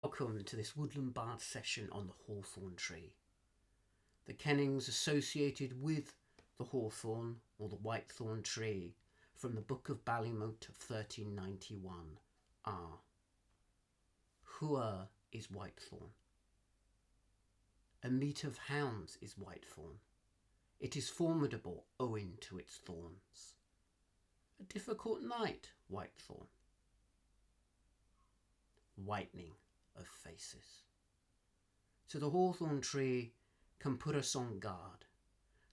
Welcome to this woodland bard session on the hawthorn tree. The kennings associated with the hawthorn or the whitethorn tree from the Book of Ballymote of 1391 are: Hua is whitethorn. A meet of hounds is whitethorn. It is formidable owing to its thorns. A difficult night, whitethorn. Whitening of faces. So the hawthorn tree can put us on guard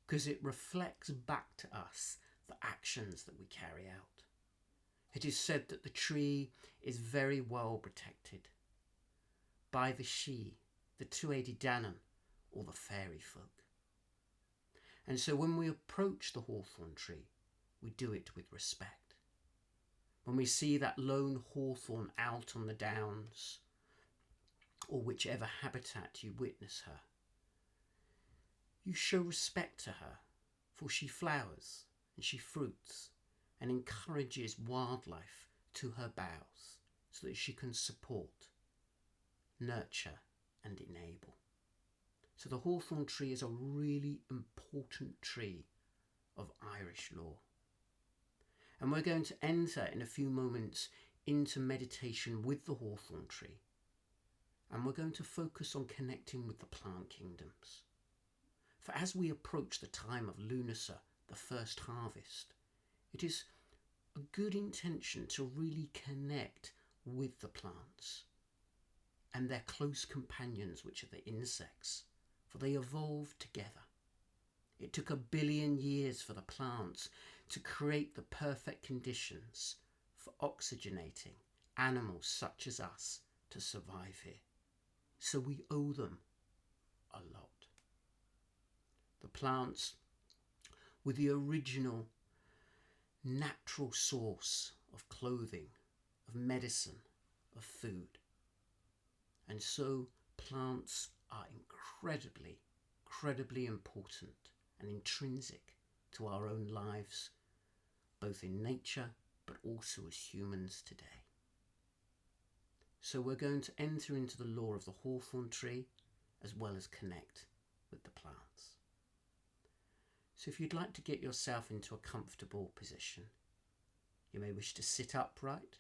because it reflects back to us the actions that we carry out. It is said that the tree is very well protected by the She, the Tuedi Danann, or the fairy folk. And so when we approach the hawthorn tree, we do it with respect. When we see that lone hawthorn out on the downs, or whichever habitat you witness her, you show respect to her, for she flowers and she fruits and encourages wildlife to her boughs so that she can support, nurture and enable. So the hawthorn tree is a really important tree of Irish law. And we're going to enter in a few moments into meditation with the hawthorn tree. And we're going to focus on connecting with the plant kingdoms. For as we approach the time of Lunasa, the first harvest, it is a good intention to really connect with the plants and their close companions, which are the insects, for they evolved together. It took 1 billion years for the plants to create the perfect conditions for oxygenating animals such as us to survive here. So we owe them a lot. The plants were the original natural source of clothing, of medicine, of food. And so plants are incredibly important and intrinsic to our own lives, both in nature but also as humans today. So we're going to enter into the lore of the hawthorn tree as well as connect with the plants. So if you'd like to get yourself into a comfortable position, you may wish to sit upright,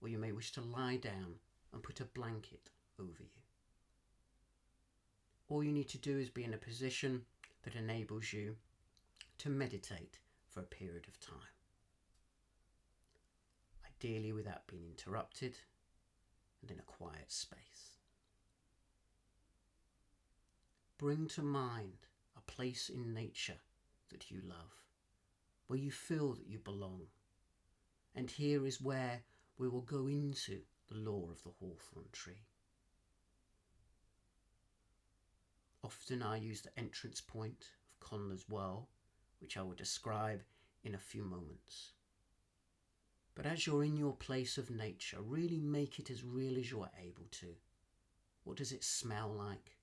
or you may wish to lie down and put a blanket over you. All you need to do is be in a position that enables you to meditate for a period of time. Ideally without being interrupted and in a quiet space. Bring to mind a place in nature that you love, where you feel that you belong. And here is where we will go into the lore of the hawthorn tree. Often I use the entrance point of Conla's Well, which I will describe in a few moments. But as you're in your place of nature, really make it as real as you are able to. What does it smell like?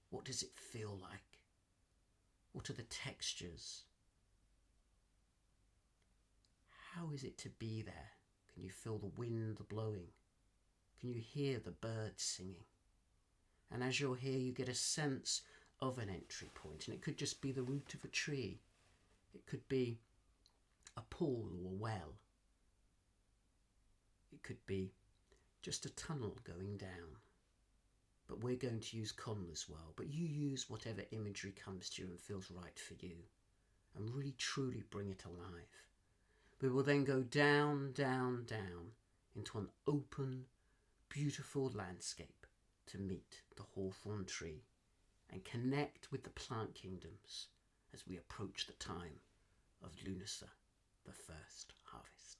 What does it feel like? What are the textures? How is it to be there? Can you feel the wind blowing? Can you hear the birds singing? And as you're here, you get a sense of an entry point, and it could just be the root of a tree. It could be a pool or a well. It could be just a tunnel going down. But we're going to use Conla's Well, but you use whatever imagery comes to you and feels right for you, and really truly bring it alive. We will then go down, down, down into an open, beautiful landscape to meet the hawthorn tree and connect with the plant kingdoms as we approach the time of Lunasa, the first harvest.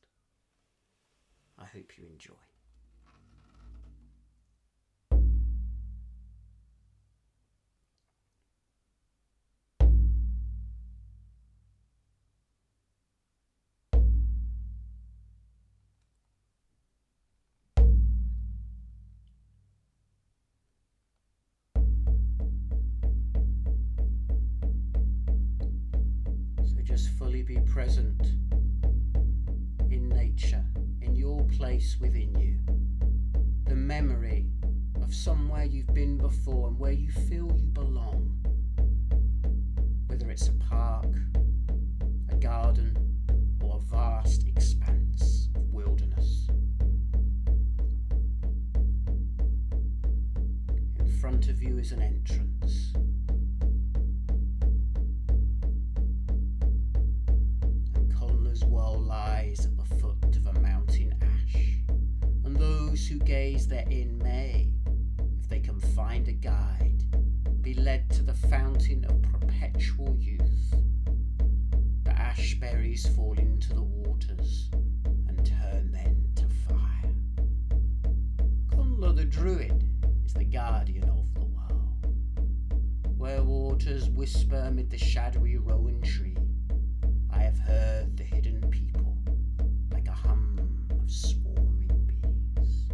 I hope you enjoy. So just fully be present in nature, in your place within you. The memory of somewhere you've been before and where you feel you belong. Whether it's a park, a garden, or a vast expanse of wilderness. In front of you is an entrance. And Connor's Well lies at the foot of a mountain ash. And those who gaze therein may, if they can find a guide, be led to the fountain of perpetual youth. The ash berries fall into the waters and turn then to fire. Conla the Druid is the guardian of the well, where waters whisper amid the shadowy rowan tree. I have heard the hidden people like a hum of swarming bees.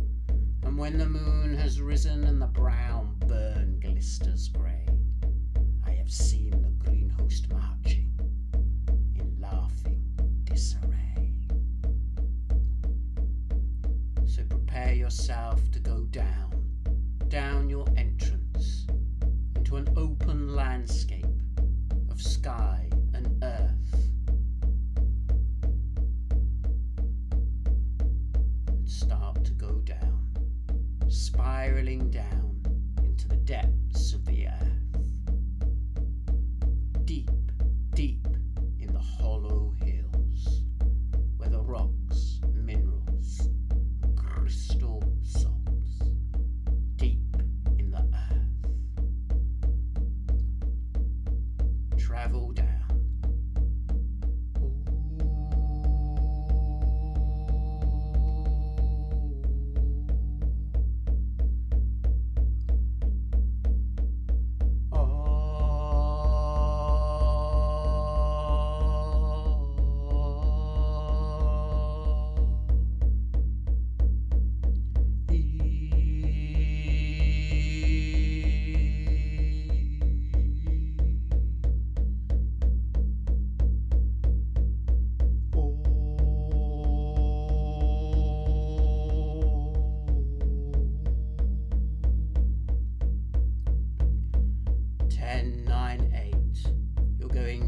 And when the moon has risen and the brown burn glisters grey, I have seen the green host marching in laughing disarray. So prepare yourself to go down your entrance into an open landscape of sky and earth. And start to go down, spiraling down into the depths of the earth. Deep, deep in the hollow hills, where the rocks, minerals, and crystal salts. Deep in the earth. Travel down.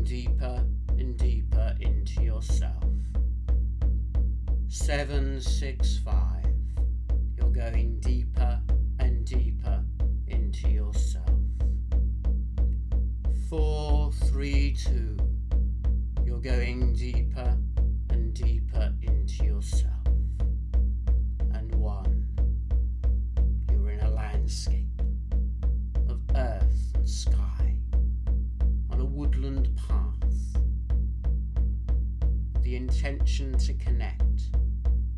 Deeper and deeper into yourself. 7, 6, 5. You're going deeper and deeper into yourself. 4, 3, 2. You're going deeper and deeper into yourself. And 1. You're in a landscape of earth and sky on a woodland path. The intention to connect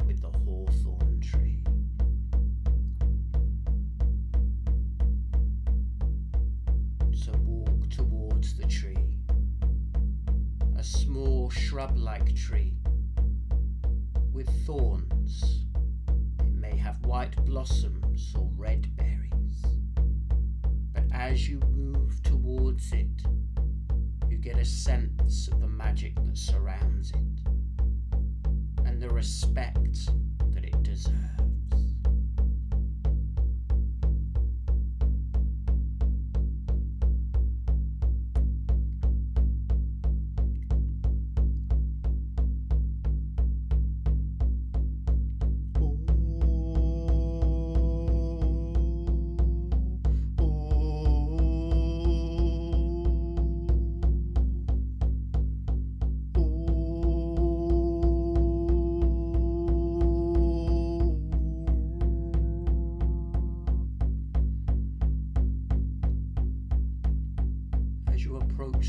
with the hawthorn tree. So walk towards the tree, a small shrub-like tree with thorns. It may have white blossoms or red berries, but as you move towards it, you get a sense of the magic that surrounds it and the respect that it deserves.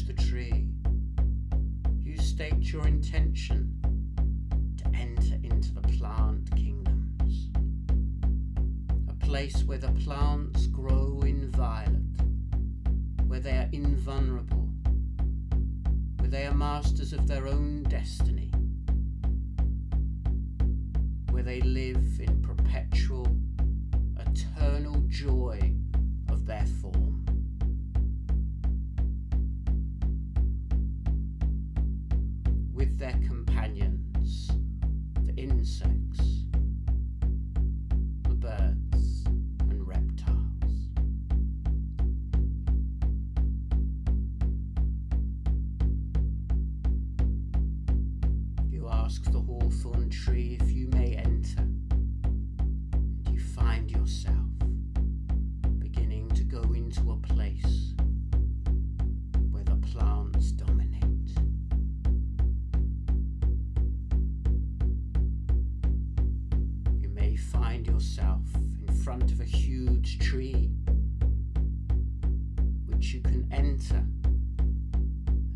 The tree, you state your intention to enter into the plant kingdoms, a place where the plants grow inviolate, where they are invulnerable, where they are masters of their own destiny, where they live in perpetual, eternal joy of their form. With their companions, the insects, the birds and reptiles. ask the hawthorn tree if you may enter, and you find yourself beginning to go into a place where the plants dominate. You may find yourself in front of a huge tree which you can enter,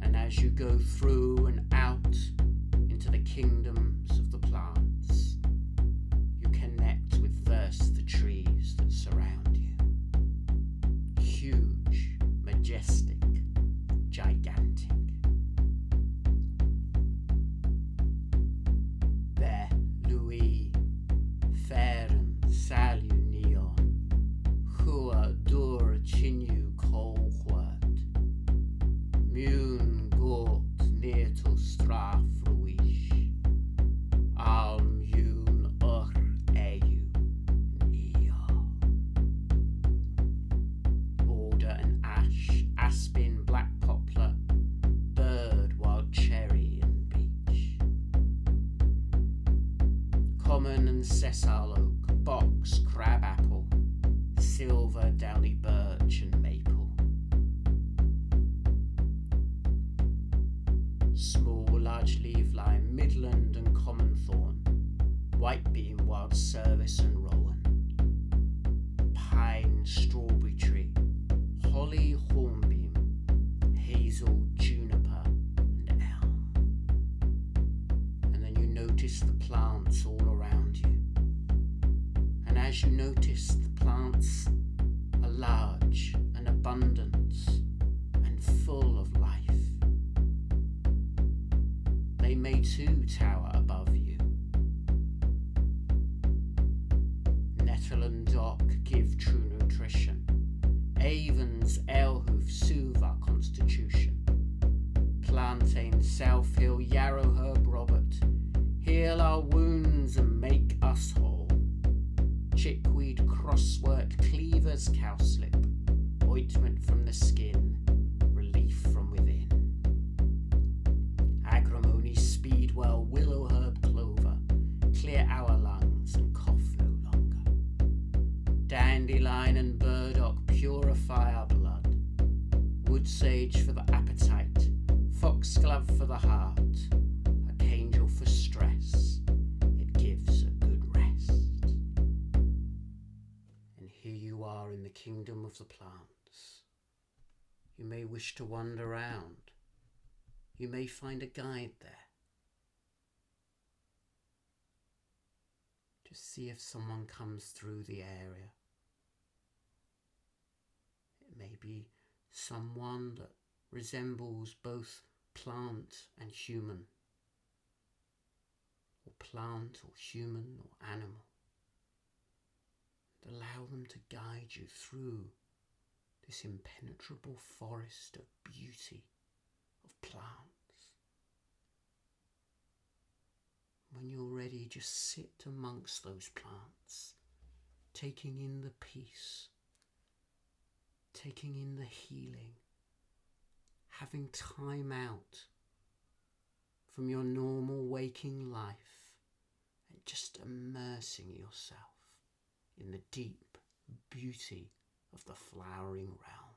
and as you go through and out into the kingdoms of the plants, you connect with first the trees that surround you. Huge, majestic, gigantic. There, Louis, Feren, Salu, Neon, Hua, Dur, Chinu, Kolhwert, Mune, Gort, Neertel, Straf, Ruish, Alm, Yun, Ur, Eyu, Ea. Alder and ash, aspen, black poplar, bird, wild cherry and beech. Common and sessile oak, box, crab apple, silver, downy birch and maple. Small, large leaf lime, midland and common thorn, white beam, wild service and rowan. Pine, strawberry tree, holly, hornbeam, hazel, juniper and elm. And then you notice the plants all around you. And as you notice, the plants are large and abundant and full of life. They may too tower above you. Nettle and dock give true nutrition. Avens, elehoof, soothe our constitution. Plantain, south-hill, yarrow herb, Robert, heal our wounds and make us whole. Chickweed, crosswort, cleavers, cowslip, ointment from the skin, relief from within. Agrimony, speedwell, willow herb, clover, clear our lungs and cough no longer. Dandelion and burdock purify our blood. Wood sage for the appetite, foxglove for the heart, archangel for stress, it gives a good rest. And here you are in the kingdom of the plants. You may wish to wander round. You may find a guide there. Just see if someone comes through the area. It may be someone that resembles both plant and human, or plant or human or animal. And allow them to guide you through this impenetrable forest of beauty, of plants. When you're ready, just sit amongst those plants, taking in the peace, taking in the healing, having time out from your normal waking life and just immersing yourself in the deep beauty of the flowering realms.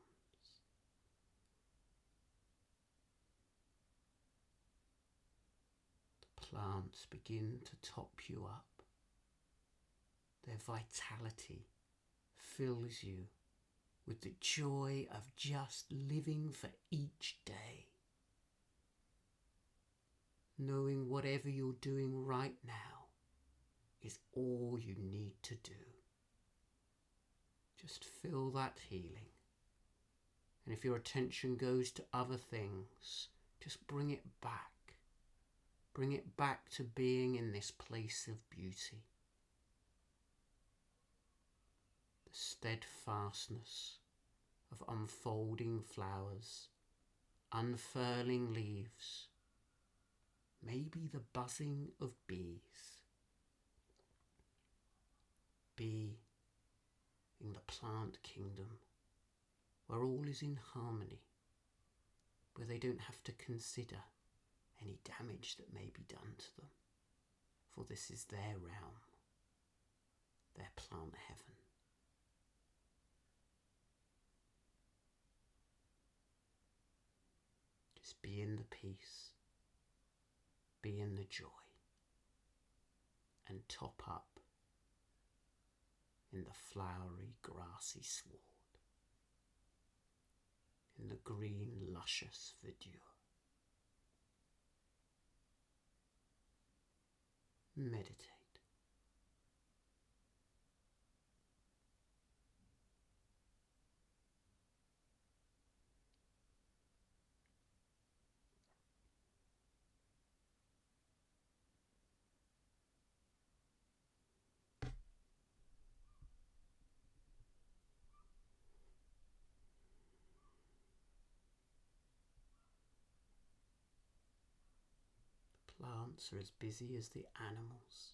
Plants begin to top you up. Their vitality fills you with the joy of just living for each day. Knowing whatever you're doing right now is all you need to do. Just feel that healing. And if your attention goes to other things, just bring it back. Bring it back to being in this place of beauty. The steadfastness of unfolding flowers, unfurling leaves, maybe the buzzing of bees. Be in the plant kingdom, where all is in harmony, where they don't have to consider any damage that may be done to them. for this is their realm, their plant heaven. Just be in the peace, be in the joy, and top up in the flowery, grassy sward, in the green, luscious verdure. Meditate. Plants are as busy as the animals,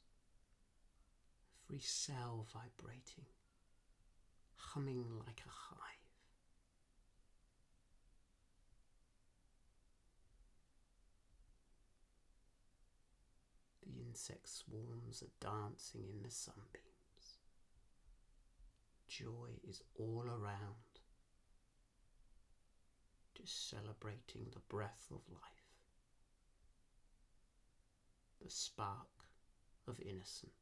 every cell vibrating, humming like a hive. The insect swarms are dancing in the sunbeams. Joy is all around, just celebrating the breath of life. The spark of innocence.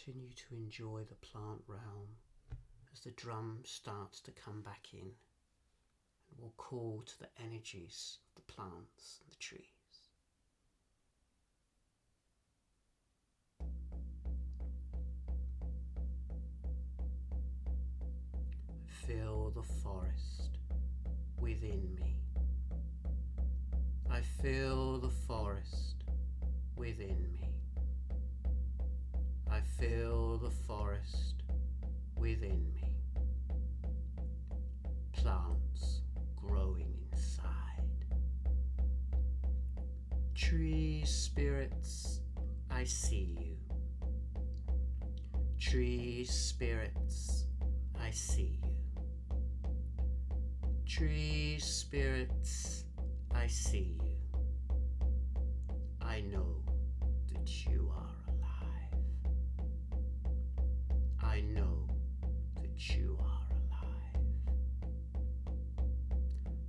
Continue to enjoy the plant realm as the drum starts to come back in, and will call to the energies of the plants and the trees. I feel the forest within me. I feel the forest within me. I feel the forest within me. Plants growing inside. Tree spirits, I see you. Tree spirits, I see you. Tree spirits, I see you. I know that you are alive. I know that you are alive.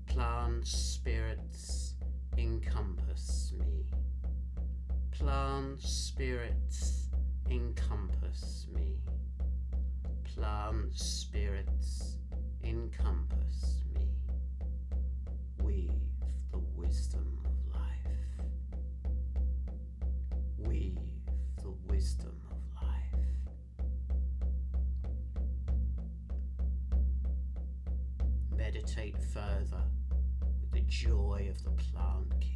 Plant spirits encompass me. Plant spirits encompass me. Plant spirits encompass me. Weave the wisdom of life. Weave the wisdom of life. Meditate further with the joy of the plant kingdom.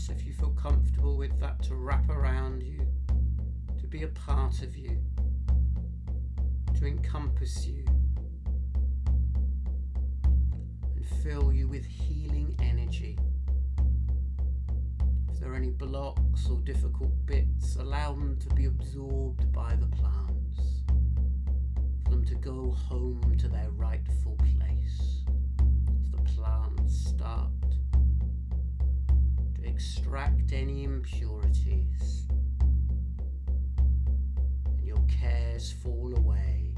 So if you feel comfortable with that, to wrap around you, to be a part of you, to encompass you, and fill you with healing energy. If there are any blocks or difficult bits, allow them to be absorbed by the plants, for them to go home to their rightful place as the plants start to extract any impurities, and your cares fall away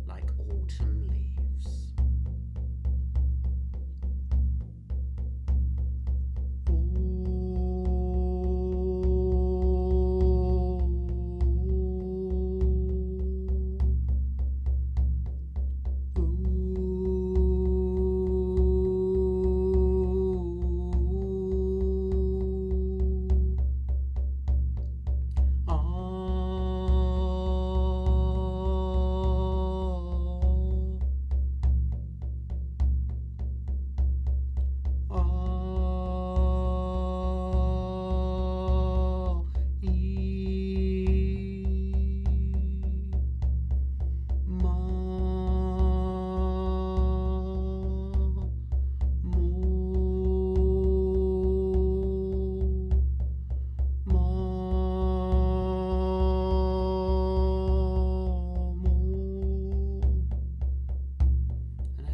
like autumn leaves.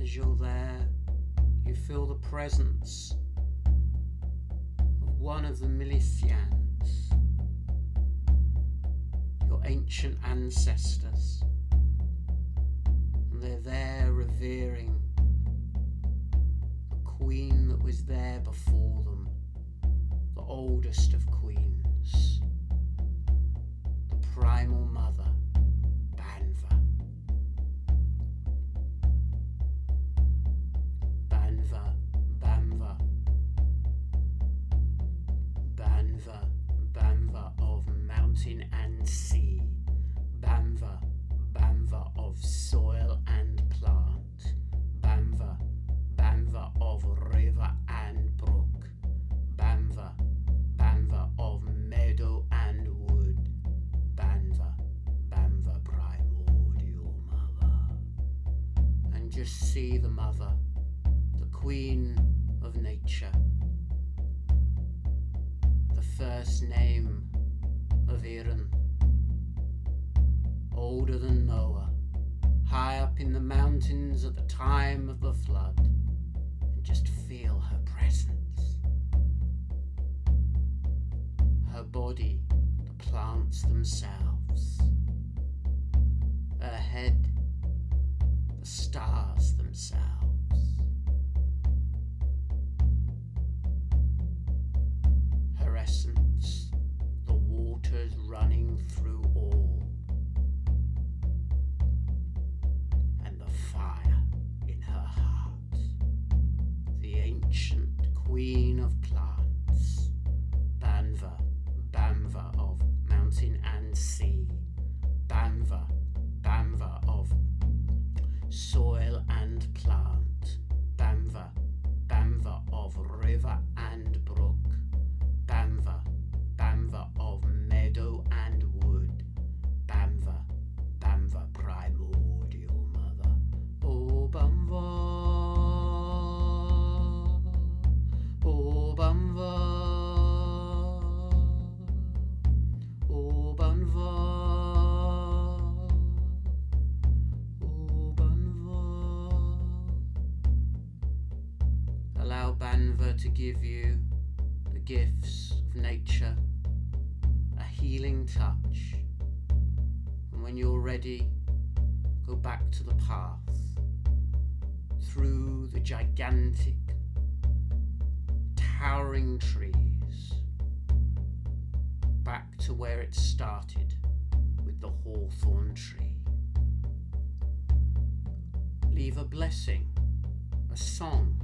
As you're there, you feel the presence of one of the milicians, your ancient ancestors, and they're there revering the queen that was there before them, the oldest of queens, the primal mother, Banva. Banva of mountain and sea, Banva of soil and plant, Banva of river and brook, Banva of meadow and wood, Banva primordial mother. And just see the mother, the queen of nature, the first name of Erin, older than Noah, high up in the mountains at the time of the flood, and just feel her presence. Her body, the plants themselves, her head, the stars themselves. Essence, the waters running through all, and the fire in her heart, the ancient queen of plants, Banva of mountain and sea, Banva of soil and plant, Banva of river and brook, Banva of meadow and wood, Banva primordial mother. Oh Banva, oh Banva, oh Banva, oh Banva. Allow Banva to give you the gifts of nature, a healing touch, and when you're ready, go back to the path, through the gigantic, towering trees, back to where it started with the hawthorn tree. Leave a blessing, a song,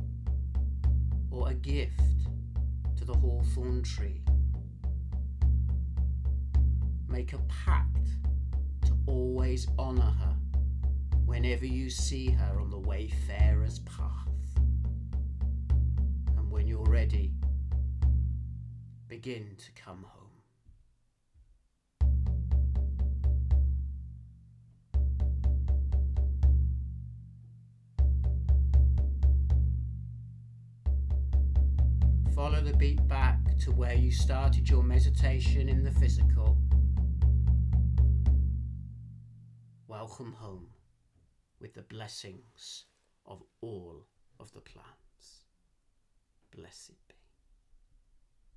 or a gift to the hawthorn tree. Make a pact to always honour her whenever you see her on the wayfarer's path. And when you're ready, begin to come home. Follow the beat back to where you started your meditation in the physical. Welcome home with the blessings of all of the plants. Blessed be.